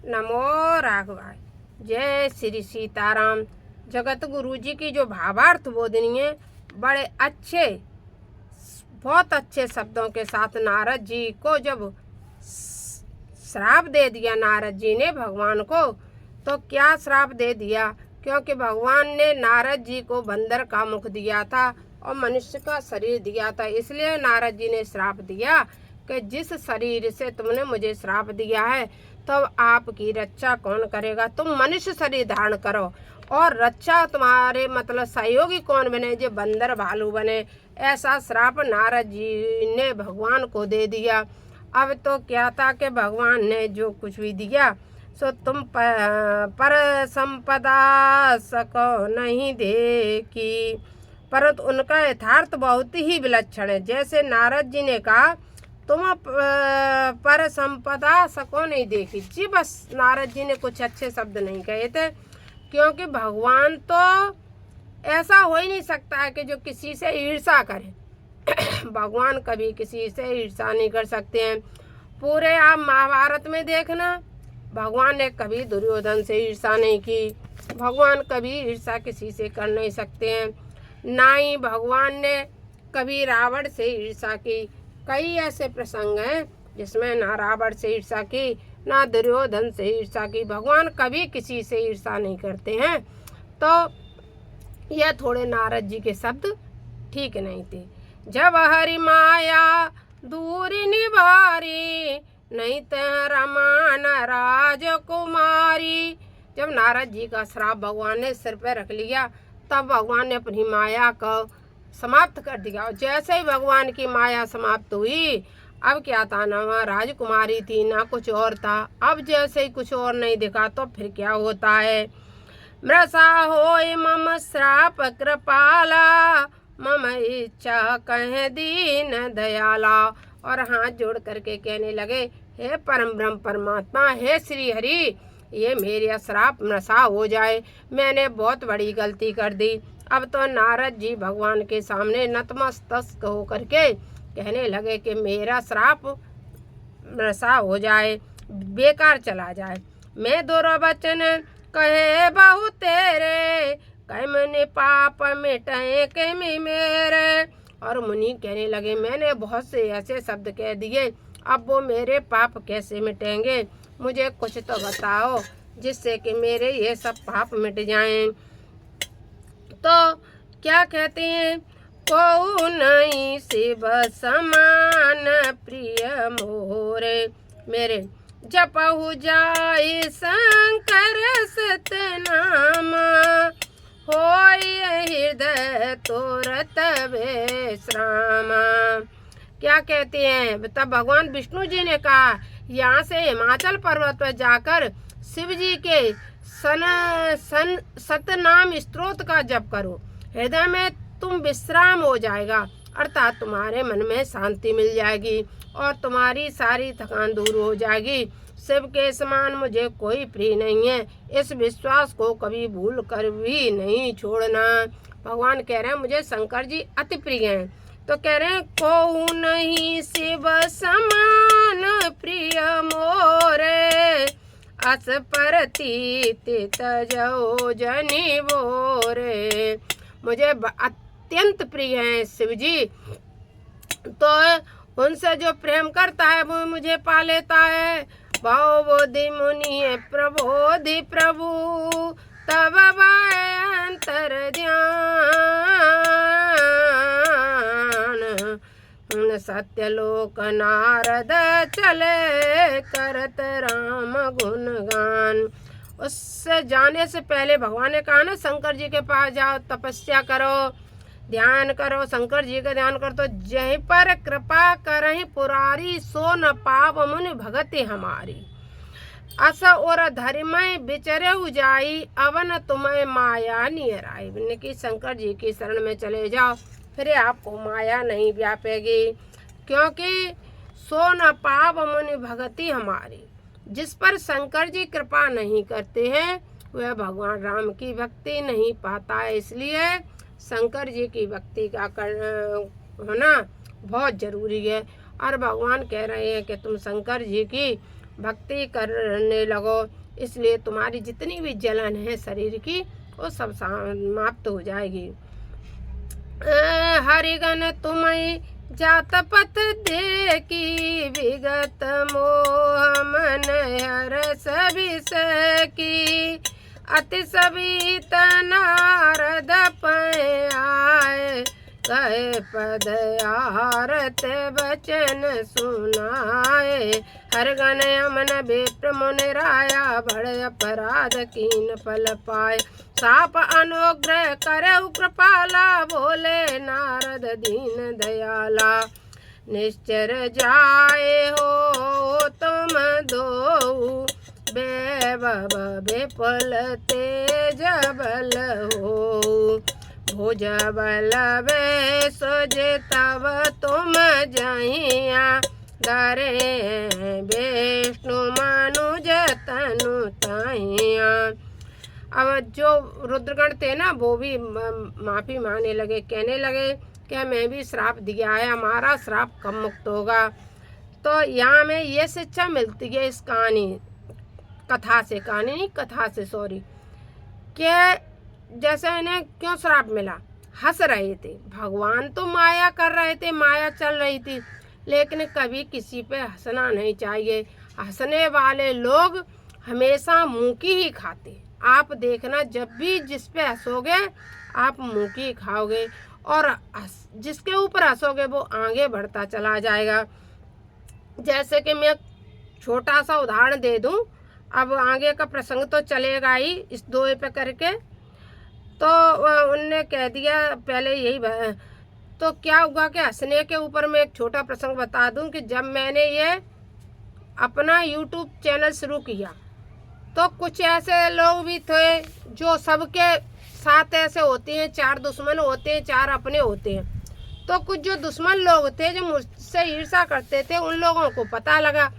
नमो राघवाय। जय श्री सीताराम। जगत गुरु जी की जो भावार्थ बोधनी है, बड़े अच्छे, बहुत अच्छे शब्दों के साथ नारद जी को जब श्राप दे दिया नारद जी ने भगवान को, तो क्या श्राप दे दिया? क्योंकि भगवान ने नारद जी को बंदर का मुख दिया था और मनुष्य का शरीर दिया था, इसलिए नारद जी ने श्राप दिया कि जिस शरीर से तुमने मुझे श्राप दिया है, तो आपकी रक्षा कौन करेगा? तुम मनुष्य शरीर धारण करो और रक्षा तुम्हारे मतलब सहयोगी कौन बने? जो बंदर भालू बने। ऐसा श्राप नारद जी ने भगवान को दे दिया। अब तो क्या था कि भगवान ने जो कुछ भी दिया सो तुम पर संपदा सको नहीं देखी, परंतु उनका यथार्थ बहुत ही विलक्षण है। जैसे नारद जी ने कहा तुम पर संपदा सको नहीं देखी जी, बस नारद जी ने कुछ अच्छे शब्द नहीं कहे थे, क्योंकि भगवान तो ऐसा हो ही नहीं सकता है कि जो किसी से ईर्ष्या करे। भगवान कभी किसी से ईर्ष्या नहीं कर सकते हैं। पूरे आप महाभारत में देखना, भगवान ने कभी दुर्योधन से ईर्ष्या नहीं की। भगवान कभी ईर्ष्या किसी से कर नहीं सकते हैं। ना ही भगवान ने कभी रावण से ईर्ष्या की। कई ऐसे प्रसंग हैं जिसमें ना रावण से ईर्ष्या की, ना दुर्योधन से ईर्ष्या की। भगवान कभी किसी से ईर्ष्या नहीं करते हैं। तो यह थोड़े नारद जी के शब्द ठीक नहीं थे। जब हरि माया दूर निवारी, नहीं तो रमान राजकुमारी। जब नारद जी का श्राप भगवान ने सिर पे रख लिया, तब भगवान ने अपनी माया को समाप्त कर दिया। जैसे ही भगवान की माया समाप्त हुई, अब क्या था, ना वहाँ राजकुमारी थी ना कुछ और था। अब जैसे ही कुछ और नहीं दिखा, तो फिर क्या होता है? मृषा होय मम श्राप कृपाला, मम इच्छा कह दीन दयाला। और हाथ जोड़ करके कहने लगे, हे परम ब्रह्म परमात्मा, हे श्री हरि, ये मेरा श्राप मृषा हो जाए। मैंने बहुत बड़ी गलती कर दी। अब तो नारद जी भगवान के सामने नतमस्तक हो करके कहने लगे कि मेरा श्राप मृषा हो जाए, बेकार चला जाए। मैं दोरो वचन कहे बहु तेरे, कैमने पाप मिटाए कैमे मेरे। और मुनि कहने लगे, मैंने बहुत से ऐसे शब्द कह दिए, अब वो मेरे पाप कैसे मिटेंगे? मुझे कुछ तो बताओ जिससे कि मेरे ये सब पाप मिट जाएं। तो क्या कहते हैं, को नहीं शिव समान प्रिय मोरे, मेरे जपहु जाय शंकर सतनाम, होय हृदय तोरत विश्राम। क्या कहते हैं, तब भगवान विष्णु जी ने कहा, यहाँ से हिमाचल पर्वत पर जाकर शिव जी के सतनाम स्त्रोत का जप करो, हृदय में तुम विश्राम हो जाएगा, अर्थात तुम्हारे मन में शांति मिल जाएगी और तुम्हारी सारी थकान दूर हो जाएगी। शिव के समान मुझे कोई प्रिय नहीं है, इस विश्वास को कभी भूल कर भी नहीं छोड़ना। भगवान कह रहे हैं मुझे शंकर जी अति प्रिय हैं। तो कह रहे हैं, को नहीं शिव समान प्रिय मोरे, अस परतीत तजो जनि बोरे। मुझे अत्यंत प्रिय हैं शिव जी, तो उनसे जो प्रेम करता है वो मुझे पा लेता है। भवबोधि मुनि प्रबोधि प्रभु, तब अंतर ध्यान, सत्यलोक नारद चले करत राम गुणगान। उससे जाने से पहले भगवान ने कहा ना, शंकर जी के पास जाओ, तपस्या करो, ध्यान करो, शंकर जी का ध्यान करो, तो जहीं पर कृपा करहि पुरारी, सो न पाव मुनि भगति हमारी। अस और धर्मय बिचरे उजाई, अवन तुम्हें माया नियराई। कि शंकर जी की शरण में चले जाओ, फिर आपको माया नहीं व्यापेगी, क्योंकि सो न पाव मुनि भगति हमारी। जिस पर शंकर जी कृपा नहीं करते हैं, वह भगवान राम की भक्ति नहीं पाता है। इसलिए शंकर जी की भक्ति का होना बहुत जरूरी है। और भगवान कह रहे हैं कि तुम शंकर जी की भक्ति करने लगो, इसलिए तुम्हारी जितनी भी जलन है शरीर की वो सब समाप्त हो जाएगी। हरिगण तुम्हें जात पथ देखी, विगत मोह मन हर सभी की, अति सभी नारद पै आए, कहे पद आरत बचन सुनाए। हरगण अमन विप्र मुनि राया, बड़े अपराध कीन फल पाए। साप अनुग्रह करऊ कृपाला, बोले नारद दीन दयाला। निश्चर जाए हो तुम दो, बेबब विपुल तेज बल हो। भुज बल वे सुज तब तुम जहिया, डरे विष्णु मनुज तनु तहिया। अब जो रुद्रगण थे ना वो भी माफ़ी मांगने लगे, कहने लगे कि मैं भी श्राप दिया है, हमारा श्राप कब मुक्त होगा। तो यहाँ में ये शिक्षा मिलती है इस कथा से सॉरी, कि जैसे इन्हें क्यों श्राप मिला, हंस रहे थे, भगवान तो माया कर रहे थे, माया चल रही थी, लेकिन कभी किसी पे हंसना नहीं चाहिए। हंसने वाले लोग हमेशा मुँह की ही खाते। आप देखना, जब भी जिस पे हंसोगे आप मुँह की खाओगे, और जिसके ऊपर हंसोगे वो आगे बढ़ता चला जाएगा। जैसे कि मैं छोटा सा उदाहरण दे दूं, अब आगे का प्रसंग तो चलेगा ही इस दो पे करके। तो उनने कह दिया पहले यही, तो क्या हुआ कि हंसने के ऊपर मैं एक छोटा प्रसंग बता दूं कि जब मैंने ये अपना YouTube चैनल शुरू किया तो कुछ ऐसे लोग भी थे जो सबके साथ ऐसे होते हैं, 4 दुश्मन होते हैं, 4 अपने होते हैं। तो कुछ जो दुश्मन लोग थे जो मुझसे ईर्ष्या करते थे, उन लोगों को पता लगा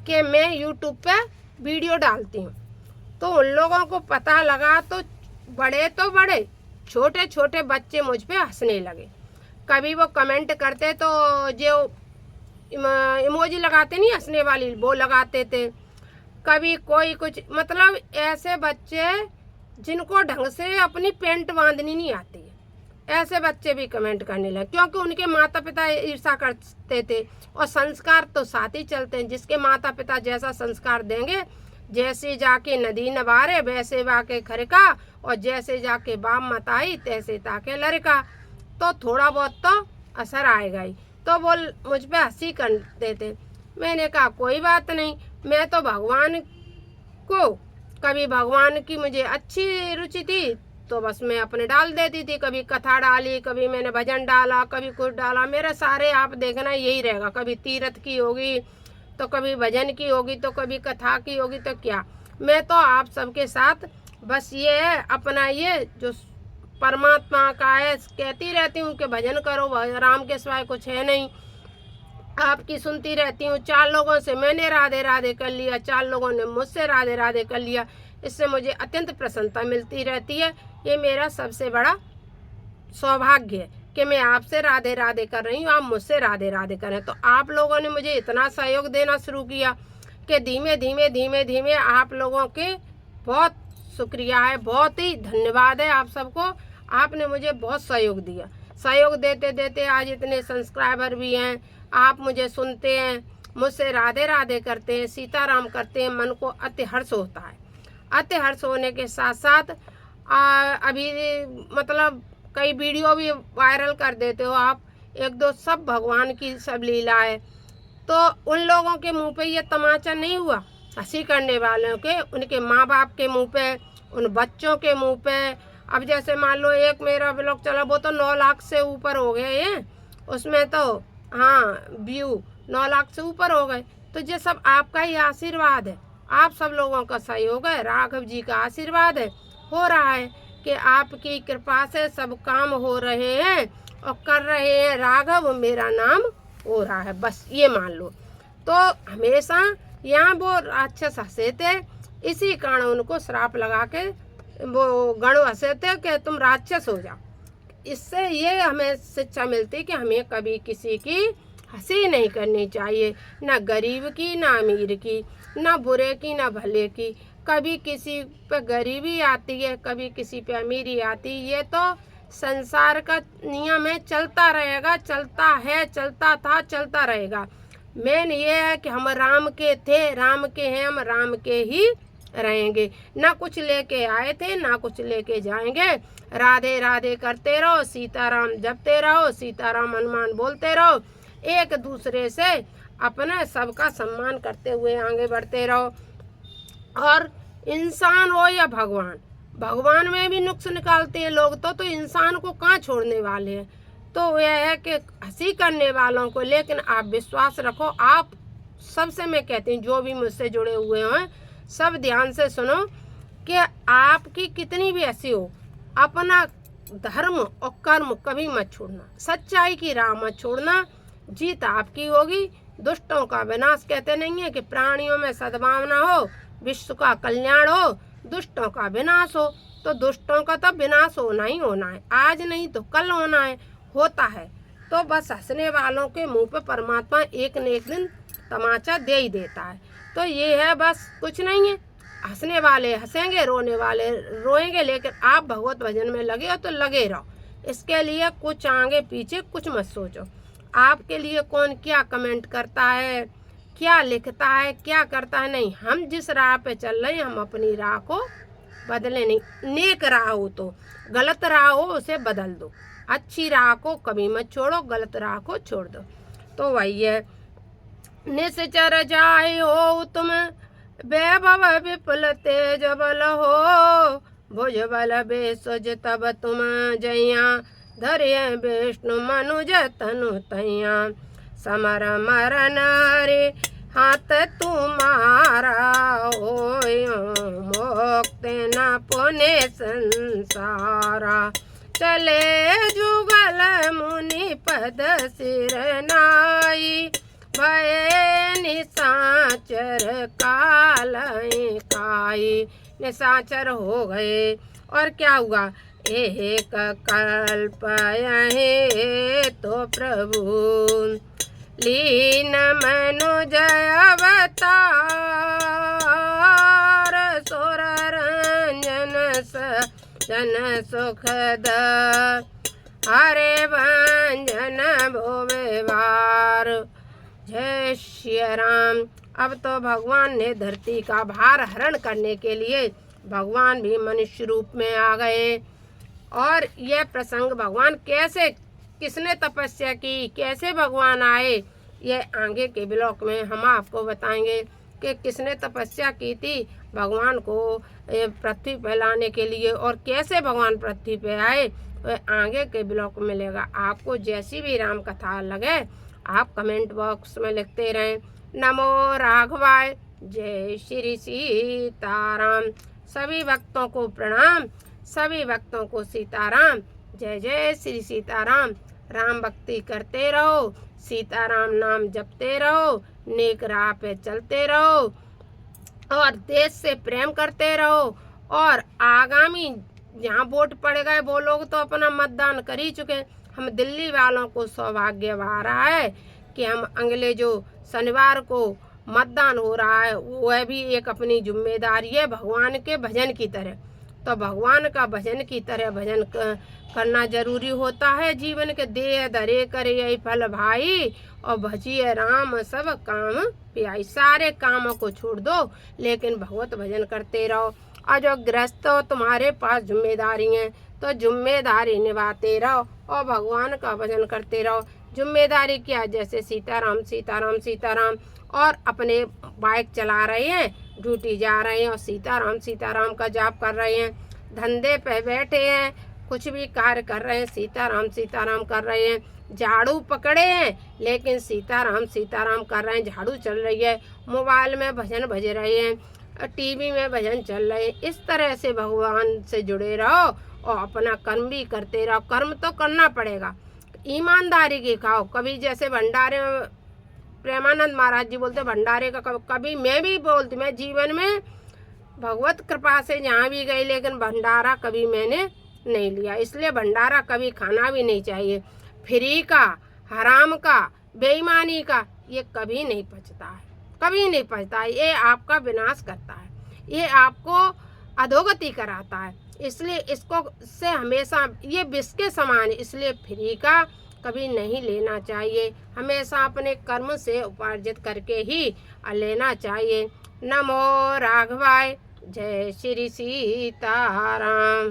कि मैं YouTube पे वीडियो डालती हूँ। तो उन लोगों को पता लगा तो बड़े छोटे छोटे बच्चे मुझ पे हंसने लगे। कभी वो कमेंट करते तो जो इमोजी लगाते नहीं हंसने वाली, वो लगाते थे। कभी कोई कुछ, मतलब ऐसे बच्चे जिनको ढंग से अपनी पेंट बांधनी नहीं आती है, ऐसे बच्चे भी कमेंट करने लगे, क्योंकि उनके माता पिता ईर्ष्या करते थे। और संस्कार तो साथ ही चलते हैं, जिसके माता पिता जैसा संस्कार देंगे, जैसे जाके नदी नवारे वैसे वाके खरका, और जैसे जाके बाप मताई तैसे ताके लड़का। तो थोड़ा बहुत तो असर आएगा ही। तो वो मुझ पे हंसी करते थे। मैंने कहा कोई बात नहीं, मैं तो भगवान को, कभी भगवान की मुझे अच्छी रुचि थी तो बस मैं अपने डाल देती थी, कभी कथा डाली, कभी मैंने भजन डाला, कभी कुछ डाला। मेरे सारे आप देखना यही रहेगा, कभी तीर्थ की होगी तो कभी भजन की होगी तो कभी कथा की होगी। तो क्या, मैं तो आप सबके साथ बस ये है अपना ये जो परमात्मा का है कहती रहती हूँ कि भजन करो, राम के सिवाय कुछ है नहीं। आपकी सुनती रहती हूँ। 4 लोगों से मैंने राधे राधे कर लिया, 4 लोगों ने मुझसे राधे राधे कर लिया। इससे मुझे अत्यंत प्रसन्नता मिलती रहती है। ये मेरा सबसे बड़ा सौभाग्य है कि मैं आपसे राधे राधे कर रही हूँ, आप मुझसे राधे राधे करें। तो आप लोगों ने मुझे इतना सहयोग देना शुरू किया कि धीमे धीमे आप लोगों के बहुत शुक्रिया है, बहुत ही धन्यवाद है आप सबको। आपने मुझे बहुत सहयोग दिया। सहयोग देते देते आज इतने सब्सक्राइबर भी हैं, आप मुझे सुनते हैं, मुझसे राधे राधे करते हैं, सीताराम करते हैं। मन को अति हर्ष होता है। अति हर्ष होने के साथ साथ अभी मतलब कई वीडियो भी वायरल कर देते हो आप, 1-2 सब भगवान की सब लीला है। तो उन लोगों के मुंह पे ये तमाचा नहीं हुआ, हंसी करने वालों के, उनके माँ बाप के मुंह पे, उन बच्चों के मुंह पे। अब जैसे मान लो एक मेरा ब्लॉग चला, वो तो 9 लाख से ऊपर हो गए हैं, उसमें तो हाँ व्यू 9 लाख से ऊपर हो गए। तो ये सब आपका ही आशीर्वाद है, आप सब लोगों का सहयोग है, राघव जी का आशीर्वाद है। हो रहा है कि आपकी कृपा से सब काम हो रहे हैं और कर रहे हैं। राघव मेरा नाम हो रहा है, बस ये मान लो। तो हमेशा यहाँ वो राक्षस हंसे थे, इसी कारण उनको श्राप लगा के वो गण हंसे थे कि तुम राक्षस हो जाओ। इससे ये हमें शिक्षा मिलती कि हमें कभी किसी की हंसी नहीं करनी चाहिए, न गरीब की न अमीर की, न बुरे की न भले की। कभी किसी पे गरीबी आती है, कभी किसी पे अमीरी आती है। ये तो संसार का नियम है, चलता रहेगा, चलता है, चलता था, चलता रहेगा। मेन ये है कि हम राम के थे, राम के हैं, हम राम के ही रहेंगे। ना कुछ लेके आए थे, ना कुछ लेके जाएंगे। राधे राधे करते रहो, सीताराम जपते रहो, सीताराम हनुमान बोलते रहो। एक दूसरे से अपना सबका सम्मान करते हुए आगे बढ़ते रहो। और इंसान हो या भगवान, भगवान में भी नुक्स निकालते हैं लोग, तो इंसान को कहाँ छोड़ने वाले हैं। तो यह है कि हंसी करने वालों को, लेकिन आप विश्वास रखो। आप सबसे मैं कहती हूँ, जो भी मुझसे जुड़े हुए हैं, सब ध्यान से सुनो कि आपकी कितनी भी हंसी हो, अपना धर्म और कर्म कभी मत छोड़ना, सच्चाई की राह मत छोड़ना। जीत आपकी होगी। दुष्टों का विनाश कहते नहीं है कि प्राणियों में सद्भावना हो, विश्व का कल्याण हो, दुष्टों का विनाश हो। तो दुष्टों का तो विनाश होना ही होना है, आज नहीं तो कल होना है, होता है। तो बस हंसने वालों के मुंह पे परमात्मा एक न एक दिन तमाचा दे ही देता है। तो ये है, बस कुछ नहीं है। हंसने वाले हंसेंगे, रोने वाले रोएंगे, लेकिन आप भगवत भजन में लगे हो तो लगे रहो। इसके लिए कुछ आगे पीछे कुछ मत सोचो। आपके लिए कौन क्या कमेंट करता है, क्या लिखता है, क्या करता है, नहीं। हम जिस राह पे चल रहे हैं, हम अपनी राह को बदले नहीं। नेक राह हो तो, गलत राह हो उसे बदल दो। अच्छी राह को कभी मत छोड़ो, गलत राह को छोड़ दो। तो वही है, निश्चर जाय हो तुम, वैभव विपुल तेज बल हो, भुज बल बेसुज तब तुम जैया, धरिय विष्णु मनुज तनु तैया, समर मरन रे हाथ तुम्हारा, होयो मोक्ति न पुण्य संसारा, चले जुगल मुनि पद सिर नाई, भय निशाचर काल काई। निशाचर हो गए और क्या हुआ, एक कल्प यहे तो प्रभु, लीन मनुज अवतार, सुर रंजन जन सुखद, हरे भंजन भुवेवार। जय श्री राम। अब तो भगवान ने धरती का भार हरण करने के लिए भगवान भी मनुष्य रूप में आ गए। और यह प्रसंग भगवान कैसे, किसने तपस्या की, कैसे भगवान आए, यह आगे के ब्लॉक में हम आपको बताएंगे कि किसने तपस्या की थी भगवान को पृथ्वी पर लाने के लिए, और कैसे भगवान पृथ्वी पे आए। वह आगे के ब्लॉक में मिलेगा। आपको जैसी भी राम कथा लगे आप कमेंट बॉक्स में लिखते रहें। नमो राघवाय। जय श्री सीताराम। सभी भक्तों को प्रणाम, सभी भक्तों को सीताराम। जय जय श्री सीताराम। राम भक्ति करते रहो, सीताराम नाम जपते रहो, नेक राह पे चलते रहो, और देश से प्रेम करते रहो। और आगामी जहाँ वोट पड़ गए वो लोग तो अपना मतदान कर ही चुके। हम दिल्ली वालों को सौभाग्य आ रहा है कि हम अगले जो शनिवार को मतदान हो रहा है, वह भी एक अपनी जिम्मेदारी है भगवान के भजन की तरह। तो भगवान का भजन की तरह भजन करना जरूरी होता है जीवन के। देह धरे करे यही फल भाई, और भजिए राम सब काम पियाई। सारे कामों को छोड़ दो, लेकिन भगवत भजन करते रहो। और जो गृहस्थ हो, तुम्हारे पास जिम्मेदारी है, तो जिम्मेदारी निभाते रहो और भगवान का भजन करते रहो। जिम्मेदारी क्या, जैसे सीताराम सीताराम सीताराम, और अपने बाइक चला रहे हैं, ड्यूटी जा रहे हैं और सीताराम सीताराम का जाप कर रहे हैं। धंधे पे बैठे हैं, कुछ भी कार्य कर रहे हैं, सीताराम सीताराम कर रहे हैं। झाड़ू पकड़े हैं, लेकिन सीताराम सीताराम कर रहे हैं, झाड़ू चल रही है। मोबाइल में भजन बज रहे हैं, टीवी में भजन चल रहे हैं। इस तरह से भगवान से जुड़े रहो और अपना कर्म भी करते रहो। कर्म तो करना पड़ेगा, ईमानदारी की खाओ। कभी जैसे भंडारे प्रेमानंद महाराज जी बोलते भंडारे का, कभी मैं भी बोलती, मैं जीवन में भगवत कृपा से जहाँ भी गई, लेकिन भंडारा कभी मैंने नहीं लिया। इसलिए भंडारा कभी खाना भी नहीं चाहिए। फ्री का, हराम का बेईमानी का, ये कभी नहीं पचता है, कभी नहीं पचता है। ये आपका विनाश करता है, ये आपको अधोगति कराता है। इसलिए इसको से हमेशा ये विष के समान, इसलिए फ्री का कभी नहीं लेना चाहिए। हमेशा अपने कर्म से उपार्जित करके ही लेना चाहिए। नमो राघवाय। जय श्री सीताराम।